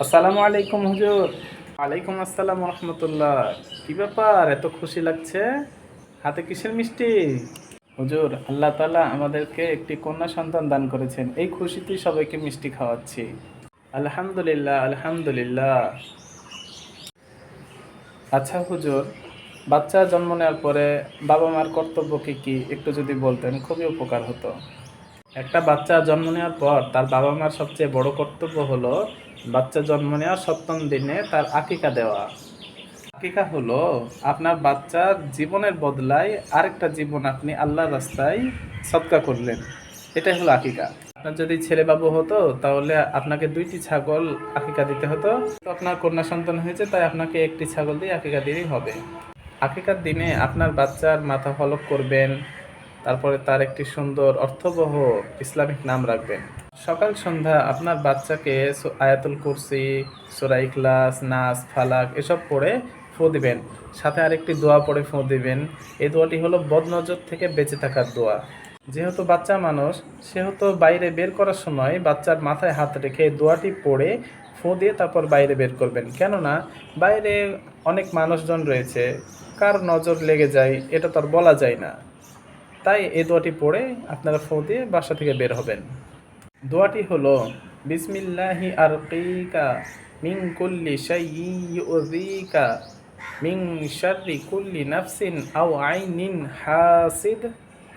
আসসালামু আলাইকুম হুজুর। ওয়ালাইকুম আসসালাম রহমতুল্লাহ। কি ব্যাপার, এত খুশি লাগছে? হাতে কিসের মিষ্টি? হুজুর, আল্লাহ তাআলা আমাদেরকে একটি কন্যা সন্তান দান করেছেন, এই খুশিতেই সবাইকে মিষ্টি খাওয়াচ্ছি। আলহামদুলিল্লাহ, আলহামদুলিল্লাহ। আচ্ছা হুজুর, বাচ্চা জন্ম নেওয়ার পরে বাবা মার কর্তব্য কি কি একটু যদি বলতেন খুবই উপকার হতো। একটা বাচ্চা জন্ম নেওয়ার পর তার বাবা মার সবচেয়ে বড় কর্তব্য হলো বাচ্চা জন্ম নেওয়ার ৭ম দিনে তার আকিকা দেওয়া। আকিকা হলো আপনার বাচ্চার জীবনের বদলায় আরেকটা জীবন আপনি আল্লাহর রাস্তায় সদকা করলেন। এটাই হলো আকিকা। আপনার যদি ছেলে বাবু হতো তাহলে আপনাকে ২টি ছাগল আকিকা দিতে হতো। তো আপনার কন্যা সন্তান হয়েছে তাই আপনাকে একটি ছাগল দিয়ে আকিকা দিলেই হবে। আকিকার দিনে আপনার বাচ্চার মাথা হলক করবেন, তারপরে তার একটি সুন্দর অর্থবহ ইসলামিক নাম রাখবেন। সকাল সন্ধ্যা আপনার বাচ্চাকে আয়াতুল কুরসি, সূরা ইখলাস, নাস, ফালাক এসব পড়ে ফু দিবেন। সাথে আরেকটি দোয়া পড়ে ফু দিবেন। এই দোয়াটি হলো বদনজর থেকে বেঁচে থাকার দোয়া। যেহেতু বাচ্চা মানুষ, সেহেতু বাইরে বের করার সময় বাচ্চার মাথায় হাত রেখে দোয়াটি পড়ে ফু দিয়ে তারপর বাইরে বের করবেন। কেননা বাইরে অনেক মানুষজন রয়েছে, কার নজর লেগে যায় এটা তো আর বলা যায় না। তাই এই দোয়াটি পড়ে আপনারা ফু দিয়ে বাসা থেকে বের হবেন। দোয়াটি হলো বিসমিল্লাহি আরকিকা মিন কুল্লি শাইইন ইউযিকা মিন শাররি কুল্লি নাফসিন আও আইনিন হাসিদ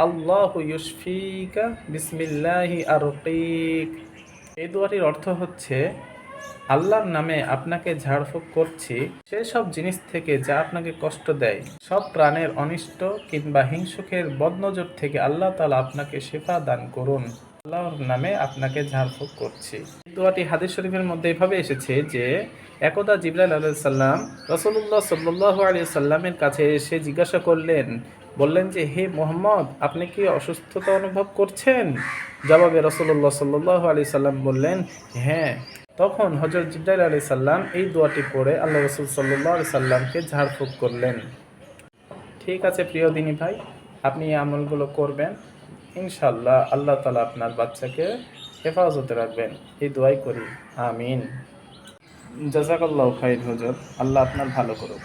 আল্লাহু ইউশফিকা বিসমিল্লাহি আরকিক। এই দোয়াটির অর্থ হচ্ছে, আল্লাহর নামে আপনাকে ঝাড়ফুঁক করছি সেসব জিনিস থেকে যা আপনাকে কষ্ট দেয়, সব প্রাণের অনিষ্ট কিংবা হিংসুকের বদনজর থেকে আল্লাহ তাআলা আপনাকে শিফা দান করুন। আল্লাহর নামে আপনাকে ঝাড়ফুঁক করছি। এই দোয়াটি হাদিস শরীফের মধ্যে এভাবে এসেছে যে, একদা জিবরাইল আলাইহিস সালাম রাসূলুল্লাহ সাল্লাল্লাহু আলাইহি সাল্লামের কাছে এসে জিজ্ঞাসা বললেন যে, হে মুহাম্মদ, আপনি কি অসুস্থতা অনুভব করছেন? জবাবে রাসূলুল্লাহ সাল্লাল্লাহু আলাইহি সাল্লাম বললেন, হ্যাঁ। তখন হযরত জিবরাইল আলাইহিস সালাম এই দোয়াটি পড়ে আল্লাহ রাসূল সাল্লাল্লাহু আলাইহি সাল্লামকে ঝাড়ফুঁক করলেন। ঠিক আছে প্রিয় দিনী ভাই, আপনি এই আমলগুলো করবেন। ইনশাআল্লাহ আল্লাহ তাআলা আপনার বাচ্চাকে হেফাজতে রাখবেন। এই দোয়াই করি। আমিন। জাযাকাল্লাহু খাইর হুজুর। আল্লাহ আপনার ভালো করুক।